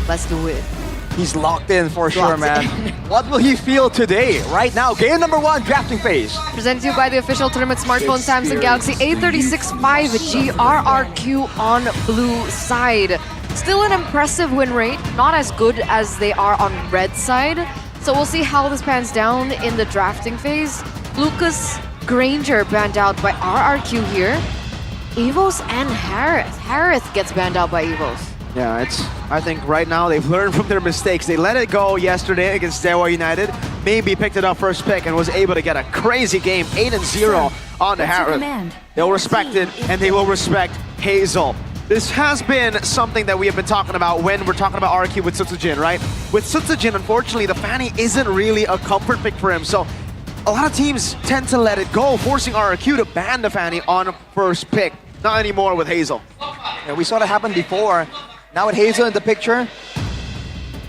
Let's do it. He's locked in for sure, Locked man. in. What will he feel today, right now? Game number 1, drafting phase. Presented to you by the official tournament smartphone Samsung Galaxy A36 5G RRQ on blue side. Still an impressive win rate, not as good as they are on red side. So we'll see how this pans down in the drafting phase. Lucas Granger banned out by RRQ here. EVOS and Harith. Harith gets banned out by EVOS. Yeah, I think right now they've learned from their mistakes. They let it go yesterday against Dewa United. Maybe picked it up first pick and was able to get a crazy game, 8-0 on the Harith. They'll respect it, and they will respect Hazel. This has been something that we have been talking about when we're talking about RRQ with Sutsujin, right? With Sutsujin, unfortunately, the Fanny isn't really a comfort pick for him, so a lot of teams tend to let it go, forcing RRQ to ban the Fanny on first pick. Not anymore with Hazel. Yeah, we saw that happen before. Now with Hazel in the picture,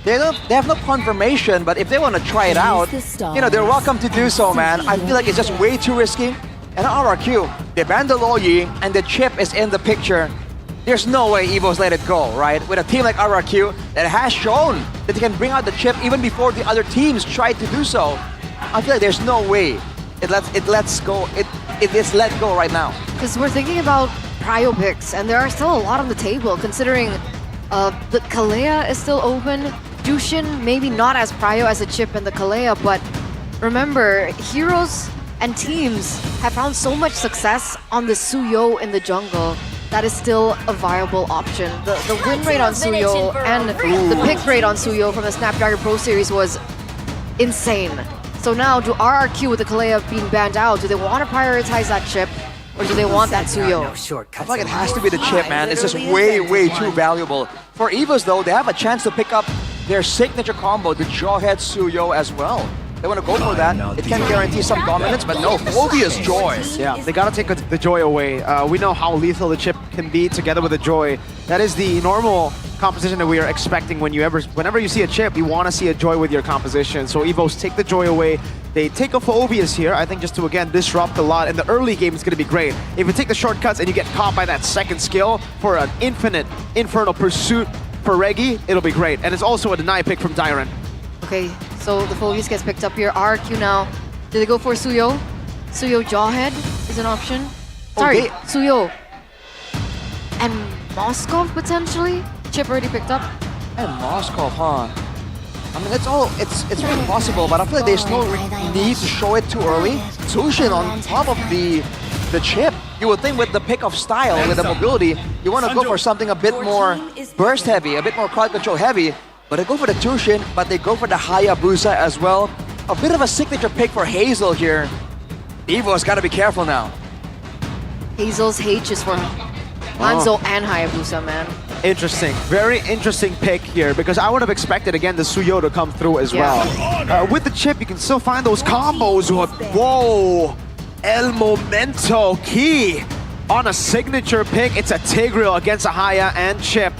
they have no confirmation, but if they want to try it out, you know, they're welcome to do so, man. I feel like it's just way too risky. And RRQ, they banned the Loyi, and the chip is in the picture. There's no way EVOS let it go, right? With a team like RRQ that has shown that they can bring out the chip even before the other teams tried to do so. I feel like there's no way it is let go right now. Because we're thinking about prio picks, and there are still a lot on the table, considering the Kalea is still open. Jushin, maybe not as prio as a chip in the Kalea, but remember, heroes and teams have found so much success on the Suyo in the jungle. That is still a viable option. The win rate on Suyo and the pick rate on Suyo from the Snapdragon Pro Series was insane. So now, do RRQ with the Kalea being banned out, do they want to prioritize that chip, or do they want that Suyo? I feel like it has to be the chip, man. It's just way, way too valuable. For EVOS, though, they have a chance to pick up their signature combo, the Jawhead Suyo as well. They want to go for that. It can guarantee some dominance, but no, Phobia's Joy. Yeah, they gotta take the Joy away. We know how lethal the chip can be together with the Joy. That is the normal composition that we are expecting whenever you see a chip, you want to see a Joy with your composition. So EVOS take the Joy away. They take a Phobias here, I think, just to, again, disrupt a lot. In the early game, it's going to be great. If you take the shortcuts and you get caught by that second skill for an infinite Infernal Pursuit for Reggie, it'll be great. And it's also a deny pick from Dyron. Okay, so the Phobias gets picked up here. RRQ now. Do they go for Suyo? Suyo Jawhead is an option. Sorry, Okay. Suyo. And Moskov potentially? Chip already picked up. And Moskov, huh? I mean, it's really possible, but I feel like there's no need to show it too early. Zushin on top of the chip. You would think with the pick of style, with the mobility, you want to go for something a bit more burst heavy, a bit more crowd control heavy. But they go for the Zushin, but they go for the Hayabusa as well. A bit of a signature pick for Hazel here. EVO's got to be careful now. Hazel's H is for Hanzo and Hayabusa, man. Interesting. Very interesting pick here, because I would have expected, again, the Suyo to come through as well. With the chip, you can still find those combos. Whoa! El Momento key on a signature pick. It's a Tigreal against a Haya and chip.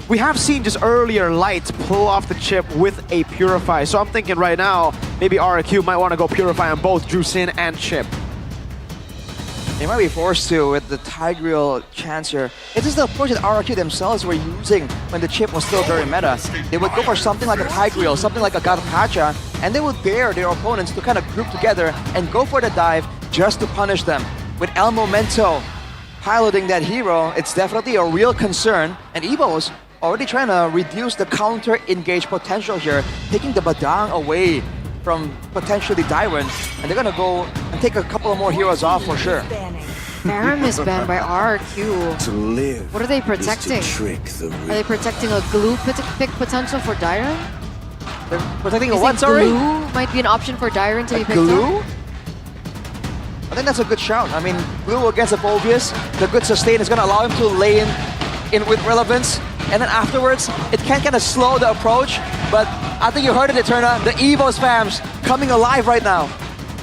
We have seen just earlier Light pull off the chip with a Purify. So I'm thinking right now, maybe RRQ might want to go Purify on both Jusin and chip. They might be forced to with the Tigreal chance here. It's just the approach that RRQ themselves were using when the chip was still very meta. They would go for something like a Tigreal, something like a Garpacha, and they would dare their opponents to kind of group together and go for the dive just to punish them. With El Momento piloting that hero, it's definitely a real concern, and EVO's already trying to reduce the counter engage potential here, taking the Badang away from potentially Dyron, and they're gonna go and take a couple of more heroes off for sure. Baron is banned by RRQ. To live. What are they protecting? Are they protecting a glue pick potential for Dyron? They're protecting a You what, think sorry? glue might be an option for Dyron to be picked Glue? up? I think that's a good shout. I mean, glue against the Phobias, the good sustain is gonna allow him to lay in with relevance. And then afterwards, it can kind of slow the approach, but I think you heard it, Eterna, the EVOS fams coming alive right now.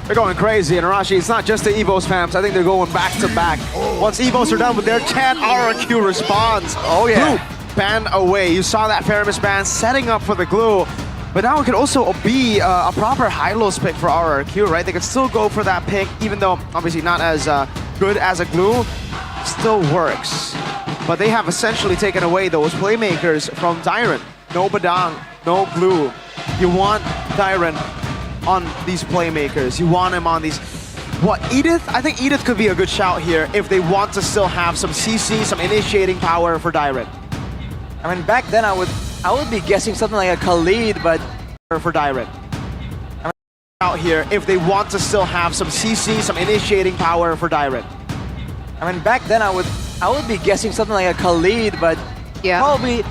They're going crazy, and Arashi, it's not just the EVOS fams, I think they're going back to back. Once EVOS are done with their chat, RRQ responds. Oh yeah. Glue banned away. You saw that Faramis ban setting up for the glue, but now it could also be a proper high-low pick for RRQ, right? They could still go for that pick, even though obviously not as good as a glue, still works. But they have essentially taken away those playmakers from Dyron. no Badang, no Blue. You want Tyron on these playmakers. You want him on these... What, Edith? I think Edith could be a good shout here if they want to still have some CC, some initiating power for Tyron. I mean, back then I would be guessing something like a Khalid, but For Tyron. Out here if they want to still have some CC, some initiating power for Tyron. I mean, back then I would be guessing something like a Khalid, but Yeah. probably,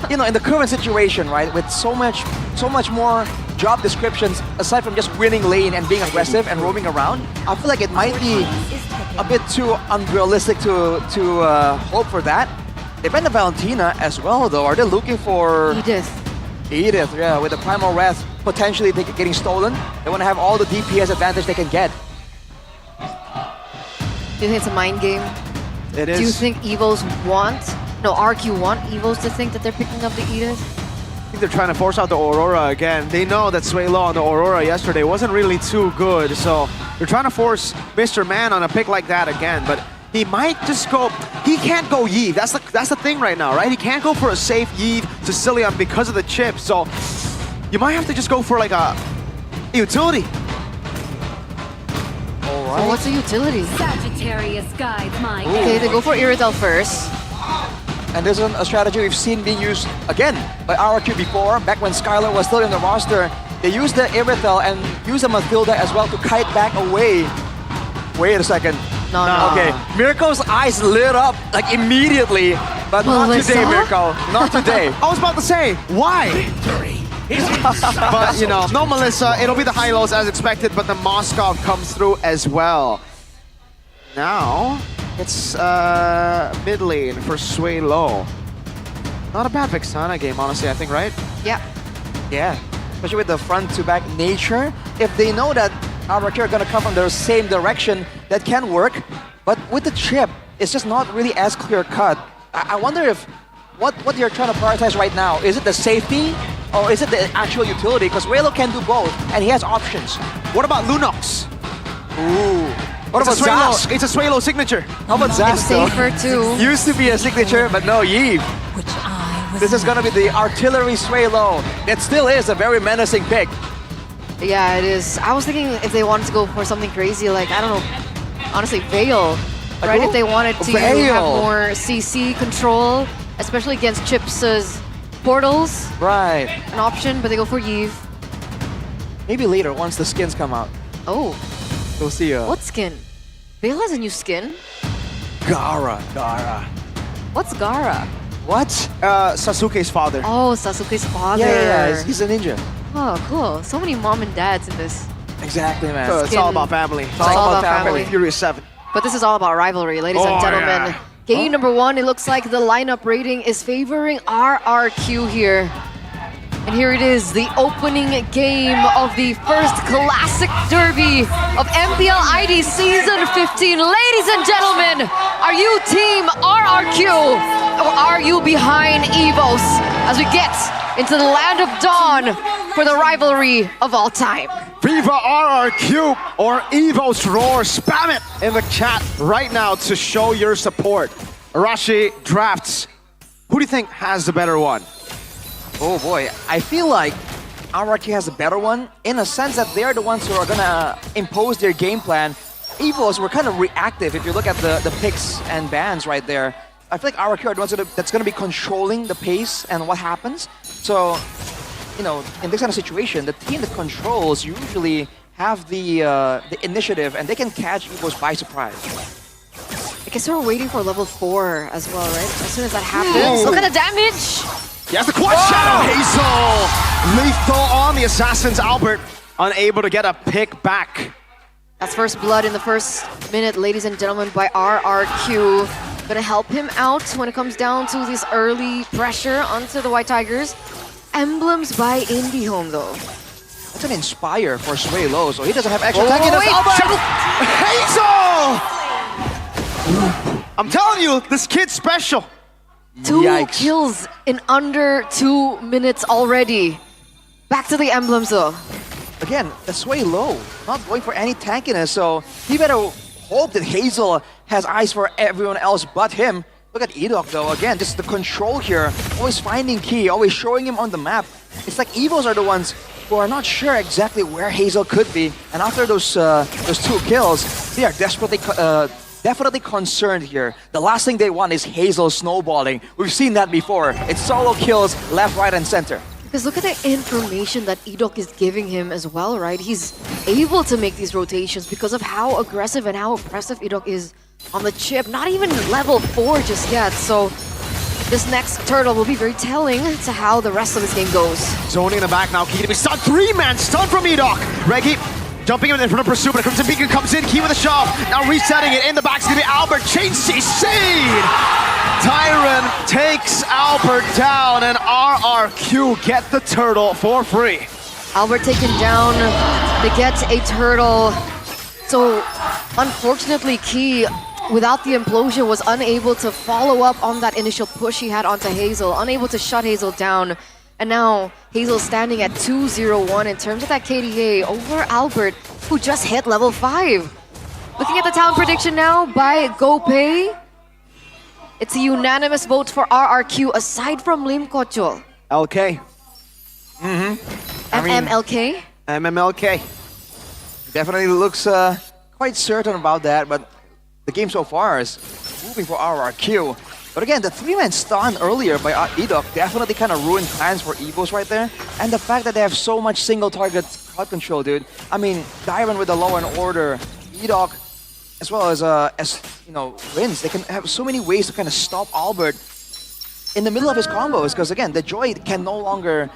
you know, in the current situation, right, with so much more job descriptions aside from just winning lane and being aggressive and roaming around, I feel like it might be a bit too unrealistic to hope for that. They banned the Valentina as well, though. Are they looking for Edith. Edith? Yeah, with the Primal Wrath potentially getting stolen, they want to have all the DPS advantage they can get. Do you think it's a mind game? It is. Do you think EVOS want, no, RRQ want EVOS to think that they're picking up the Edith? I think they're trying to force out the Aurora again. They know that Sway Low on the Aurora yesterday wasn't really too good, so they're trying to force Mr. Man on a pick like that again, but he might just go... He can't go Yve. That's the thing right now, right? He can't go for a safe Yve Sicilian because of the chip, so you might have to just go for like a utility. So what's the utility? Sagittarius guides my Okay, they go for Iridel first. And this is a strategy we've seen being used again by RRQ before, back when Skylar was still in the roster. They used the Irithel and used the Mathilda as well to kite back away. Wait a second. No. Okay, Mirko's eyes lit up like immediately, but not Melissa? today, Mirko. Not today. I was about to say, why? But, you know, no Melissa. It'll be the high-lows as expected, but the Moskov comes through as well. Now, it's mid lane for Sway Low. Not a bad Vexana game, honestly, I think, right? Yeah. Yeah, especially with the front-to-back nature. If they know that RRQ are going to come from the same direction, that can work. But with the chip, it's just not really as clear-cut. I wonder if what you're trying to prioritize right now, is it the safety or is it the actual utility? Because Raylo can do both, and he has options. What about Lunox? Ooh. What It's about a Swaylo. Zast? It's a Swaylo signature. How about It's Zast, though? safer too. Used to be a signature, but no, Yve. which I was This is going to be the artillery Swaylo. It still is a very menacing pick. Yeah, it is. I was thinking if they wanted to go for something crazy, like, I don't know, honestly, Veil. Like Right, who? if they wanted to Veil. have more CC control, especially against Chips' portals, Right. an option, but they go for Yve. Maybe later, once the skins come out. Oh, We'll see. what skin? Veil has a new skin? Gara. What's Gara? What? Sasuke's father. Oh, Sasuke's father. Yeah, he's a ninja. Oh, cool. So many mom and dads in this. Exactly, man. So it's all about family. It's all about family. Furious 7. But this is all about rivalry, ladies and Oh, gentlemen. yeah. Game number one, it looks like the lineup rating is favoring RRQ here. And here it is, the opening game of the first Classic Derby of MPL ID Season 15. Ladies and gentlemen, are you team RRQ or are you behind EVOS as we get into the land of dawn for the rivalry of all time? Viva RRQ or EVOS Roar. Spam it in the chat right now to show your support. Arashi Drafts. Who do you think has the better one? Oh boy, I feel like RRQ has a better one in a sense that they're the ones who are gonna impose their game plan. EVOS were kind of reactive if you look at the picks and bans right there. I feel like RRQ are the ones that's gonna be controlling the pace and what happens. So, you know, in this kind of situation, the team that controls usually have the initiative and they can catch EVOS by surprise. I guess we're waiting for level 4 as well, right? As soon as that happens, look at the damage! Yes, the quad shadow Hazel. Lethal on the assassins. Albert unable to get a pick back. That's first blood in the first minute, ladies and gentlemen, by RRQ. Gonna help him out when it comes down to this early pressure onto the White Tigers. Emblems by IndieHome, though. That's an inspire for Sway Low, so he doesn't have extra tankiness. wait, Hazel! I'm telling you, this kid's special. 2 Yikes. kills in under 2 minutes already. Back to the emblems, though. Again, the Sway Low, not going for any tankiness, so he better hope that Hazel has eyes for everyone else but him. Look at Edok though, again, just the control here, always finding Key, always showing him on the map. It's like EVOS are the ones who are not sure exactly where Hazel could be, and after those 2 kills, they are definitely concerned here. The last thing they want is Hazel snowballing. We've seen that before. It's solo kills left, right, and center. Because look at the information that Edok is giving him as well, right? He's able to make these rotations because of how aggressive and how oppressive Edok is on the chip. Not even level 4 just yet, so this next turtle will be very telling to how the rest of this game goes. Zoning in the back now, Key to be stunned. 3-man stun from Edok. Reggie jumping in front of pursuit, but Crimson Beacon comes in, Key with a shove. Now resetting it in the back, it's gonna be Albert. Chain CC! Tyron takes Albert down, and RRQ get the turtle for free. Albert taken down, they get a turtle. So unfortunately, Key, without the implosion, was unable to follow up on that initial push he had onto Hazel, unable to shut Hazel down. And now Hazel standing at 2-0-1 in terms of that KDA over Albert, who just hit level 5. Looking at the talent prediction now by GoPay, it's a unanimous vote for RRQ aside from Lim Kochol. LK. MMLK? MMLK. Definitely looks quite certain about that, but the game so far is moving for RRQ. But again, the 3-man stun earlier by Edok definitely kind of ruined plans for EVOS right there. And the fact that they have so much single target crowd control, dude. I mean, Dyron with the Law and Order, Edok, as well as you know, Rinse, they can have so many ways to kind of stop Albert in the middle of his combos. Because again, the Joy can no longer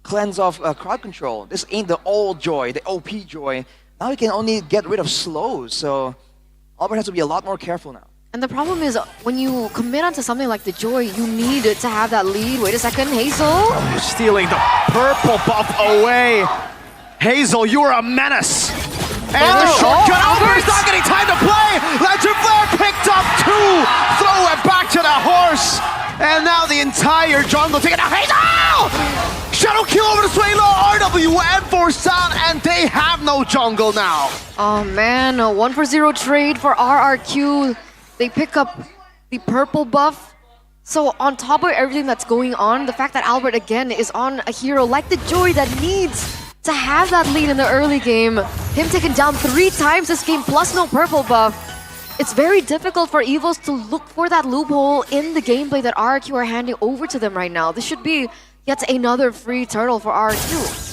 cleanse off crowd control. This ain't the old Joy, the OP Joy. Now he can only get rid of slows. So Albert has to be a lot more careful now. And the problem is, when you commit onto something like the Joy, you need to have that lead. Wait a second, Hazel? Stealing the purple buff away. Hazel, you're a menace. And the shortcut, Albert's not getting time to play. Legend Flare picked up 2. Throw it back to the horse. And now the entire jungle taking out Hazel! Shadow kill over to Swaylo, RWM forced down, and they have no jungle now. Oh man, a 1-for-0 trade for RRQ. They pick up the purple buff. So on top of everything that's going on, the fact that Albert again is on a hero like the Joy that needs to have that lead in the early game. Him taken down 3 times this game plus no purple buff. It's very difficult for EVOS to look for that loophole in the gameplay that RRQ are handing over to them right now. This should be yet another free turtle for RRQ.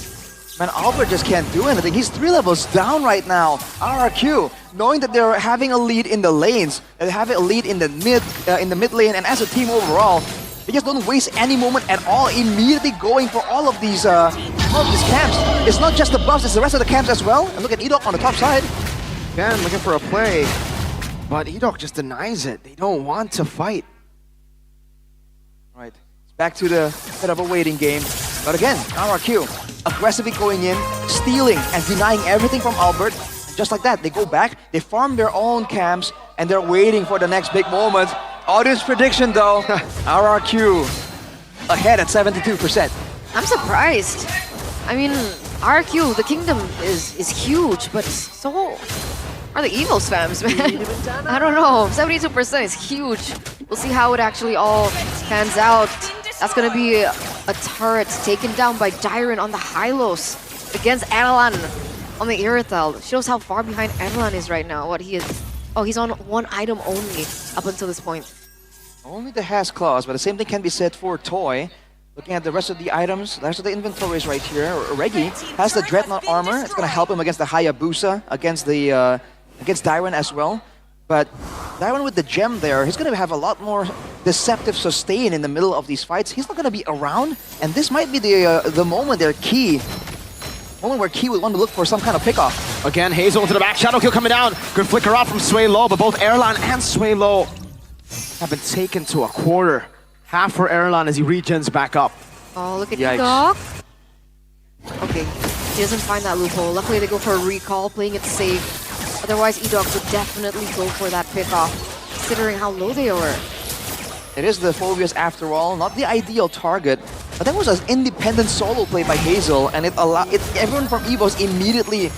Man, Albert just can't do anything. He's 3 levels down right now. RRQ, knowing that they're having a lead in the lanes, they have a lead in the mid lane, and as a team overall, they just don't waste any moment at all, immediately going for all of these camps. It's not just the buffs, it's the rest of the camps as well. And look at Edok on the top side. Again, looking for a play, but Edok just denies it. They don't want to fight. Right, it's back to the bit of a waiting game. But again, RRQ aggressively going in, stealing and denying everything from Albert. And just like that, they go back, they farm their own camps, and they're waiting for the next big moment. Audience prediction though, RRQ ahead at 72%. I'm surprised. I mean, RRQ, the kingdom is huge, but so are the EVOS fams, man. I don't know, 72% is huge. We'll see how it actually all pans out. That's gonna be a turret taken down by Dyron on the Hylos against Adelan on the Irithel. Shows how far behind Adelan is right now. What he is. Oh, he's on 1 item only up until this point. Only the Has claws, but the same thing can be said for Toy. Looking at the rest of the items, the rest of the inventory is right here. Reggie has the Dreadnought armor. It's gonna help him against the Hayabusa, against Dyron as well. But Dyron with the gem there, he's gonna have a lot more deceptive sustain in the middle of these fights. He's not gonna be around, and this might be the moment where Key would want to look for some kind of pickoff. Again, Hazel into the back, Shadow Kill coming down. Good flicker off from Sway Low, but both Erlan and Sway Low have been taken to a quarter. Half for Erlan as he regens back up. Oh, look at Yikes. Edok. Okay, he doesn't find that loophole. Luckily, they go for a recall, playing it safe. Otherwise, Edok would definitely go for that pickoff, considering how low they were. It is the Phobias after all, not the ideal target. But that was an independent solo play by Hazel, and everyone from EVOS immediately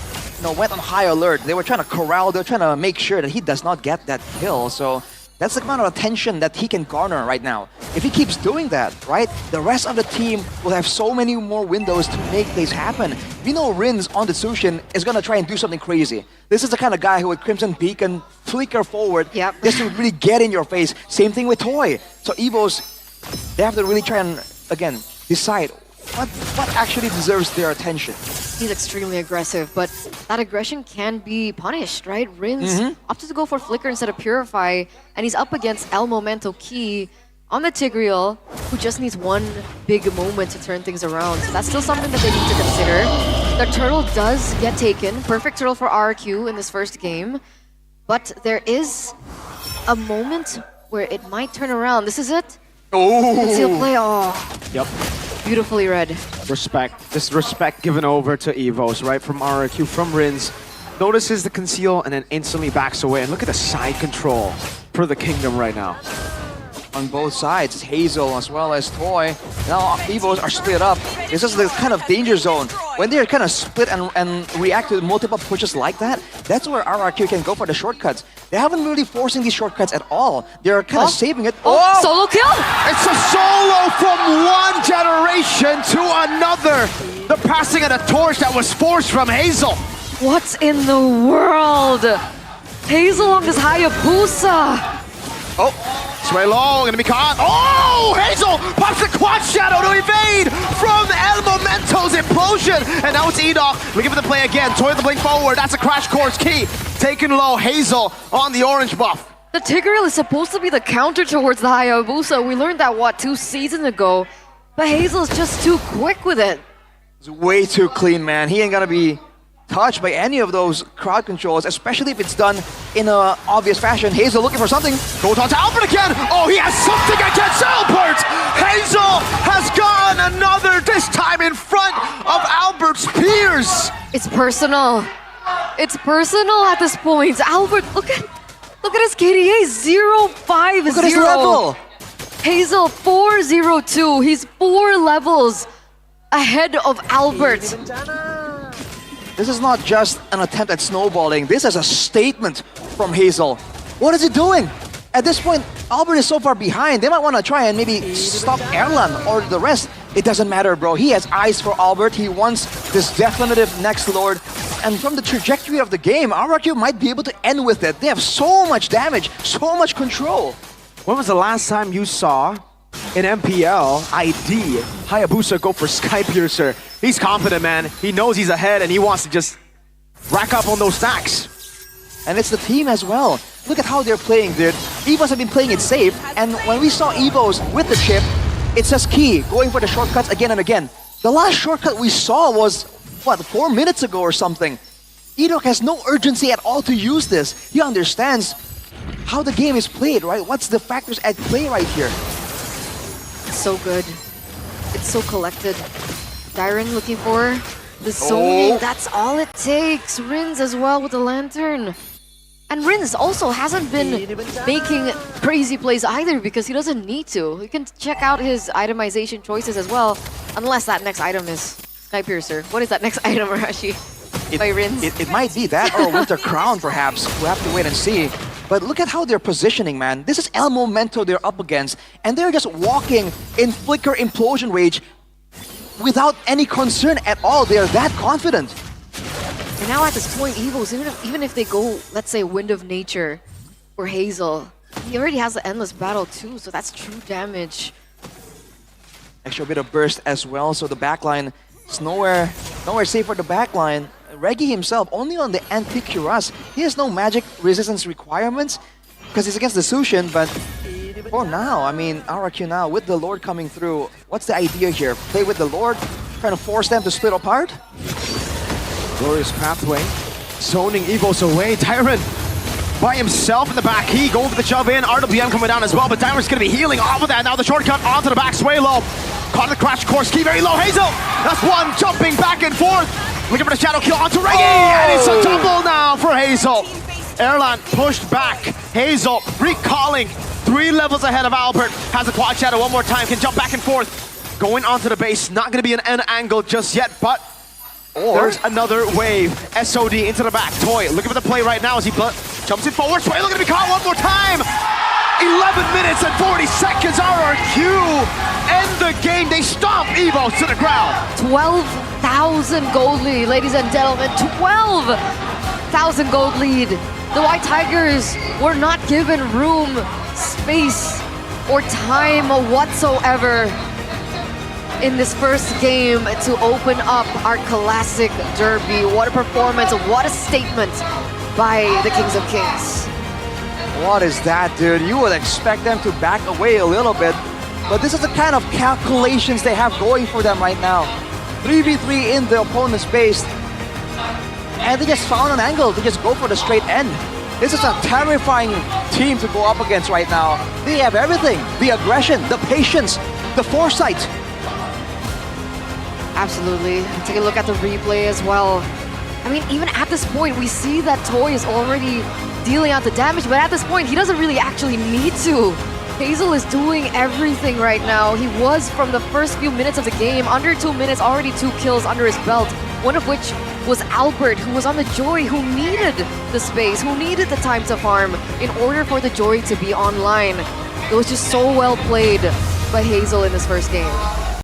went on high alert. They were trying to corral, they were trying to make sure that he does not get that kill. So That's the amount of attention that he can garner right now. If he keeps doing that, right, the rest of the team will have so many more windows to make things happen. We know Rins on the Tsushin is gonna try and do something crazy. This is the kind of guy who would Crimson Beacon, flicker forward, just to really get in your face. Same thing with Toy. So EVOS, they have to really try and, again, decide what actually deserves their attention. He's extremely aggressive, but that aggression can be punished, right? Rins opted to go for Flicker instead of Purify, and he's up against El Momento Key on the Tigreal, who just needs one big moment to turn things around. So that's still something that they need to consider. The turtle does get taken. Perfect turtle for RRQ in this first game. But there is a moment where it might turn around. This is it. Conceal play. Oh. Yep. Beautifully read. Respect. This respect given over to EVOS, right? From RRQ, from Rins. Notices the conceal and then instantly backs away. And look at the side control for the Kingdom right now. On both sides, it's Hazel as well as Toy. Now EVOS are split up. This is the kind of danger zone. When they're kind of split and react to multiple pushes like that, that's where RRQ can go for the shortcuts. They haven't really forcing these shortcuts at all. They're kind of saving it. Oh, solo kill! It's a solo from one generation to another. The passing of the torch that was forced from Hazel. What's in the world? Hazel on this Hayabusa. Sway low, gonna be caught. Oh, Hazel pops the quad shadow to evade from El Momento's implosion. And now it's Edok looking for the play again. Toy the blink forward, that's a crash course key. Taken low, Hazel on the orange buff. The Tigreal is supposed to be the counter towards the Hayabusa. We learned that, what, 2 seasons ago? But Hazel's just too quick with it. It's way too clean, man. He ain't gonna be touched by any of those crowd controls, especially if it's done in a obvious fashion. Hazel looking for something. Goes on to Albert again. Oh, he has something against Albert. Hazel has gone another, this time in front of Albert's peers. It's personal. It's personal at this point. Albert, look at his KDA, 050. Look at his level. Hazel, 402. He's 4 levels ahead of Albert. This is not just an attempt at snowballing. This is a statement from Hazel. What is he doing? At this point, Albert is so far behind. They might want to try and maybe stop Erlan or the rest. It doesn't matter, bro. He has eyes for Albert. He wants this definitive next Lord. And from the trajectory of the game, RRQ might be able to end with it. They have so much damage, so much control. When was the last time you saw in MPL ID Hayabusa go for Sky Piercer? He's confident, man. He knows he's ahead and he wants to just rack up on those stacks. And it's the team as well. Look at how they're playing, dude. EVOS have been playing it safe, and when we saw EVOS with the chip, it's just key, going for the shortcuts again and again. The last shortcut we saw was, what, 4 minutes ago or something. Edok has no urgency at all to use this. He understands how the game is played, right? What's the factors at play right here? It's so good. It's so collected. Dyron looking for the zoning. That's all it takes. Rins as well with the lantern. And Rins also hasn't been making crazy plays either because he doesn't need to. You can check out his itemization choices as well, unless that next item is Sky Piercer. What is that next item, Arashi? By Rins? It might be that or Winter Crown, perhaps. We'll have to wait and see. But look at how they're positioning, man. This is El Momento they're up against, and they're just walking in Flicker Implosion Rage without any concern at all. They're that confident. And now at this point, EVOS, even if they go, let's say, Wind of Nature or Hazel, he already has the Endless Battle too, so that's true damage. Extra bit of burst as well, so the backline is nowhere safe for the backline. Reggie himself, only on the Anticuras. He has no magic resistance requirements because he's against the Sushin, but for now, I mean, RRQ now, with the Lord coming through, what's the idea here? Play with the Lord, trying to force them to split apart? Glorious pathway, zoning EVOS away. Tyron by himself in the back. He going for the shove in. RWM coming down as well, but Tyron's going to be healing off of that. Now the shortcut onto the back, sway low. Caught the crash course key very low. Hazel, that's one jumping back and forth. Looking for the shadow kill onto Reggie, and it's a double now for Hazel. Erlan pushed back. Hazel recalling 3 levels ahead of Albert. Has a quad shadow one more time, can jump back and forth. Going onto the base, not going to be an end angle just yet, but there's another wave. SOD into the back. Toy looking for the play right now as he jumps it forward. Sway looking to be caught one more time. 11 minutes and 40 seconds. RRQ end the game. They stomp EVOS to the ground. 12,000 gold lead, ladies and gentlemen. 12,000 gold lead. The White Tigers were not given room, space, or time whatsoever in this first game to open up our classic derby. What a performance, what a statement by the Kings of Kings. What is that, dude? You would expect them to back away a little bit, but this is the kind of calculations they have going for them right now. 3v3 in the opponent's base, and they just found an angle to just go for the straight end. This is a terrifying team to go up against right now. They have everything, the aggression, the patience, the foresight. Absolutely. Take a look at the replay as well. I mean, even at this point, we see that Toy is already dealing out the damage, but at this point, he doesn't really actually need to. Hazel is doing everything right now. He was, from the first few minutes of the game, under 2 minutes, already 2 kills under his belt, one of which was Albert, who was on the Joy, who needed the space, who needed the time to farm in order for the Joy to be online. It was just so well played by Hazel in this first game.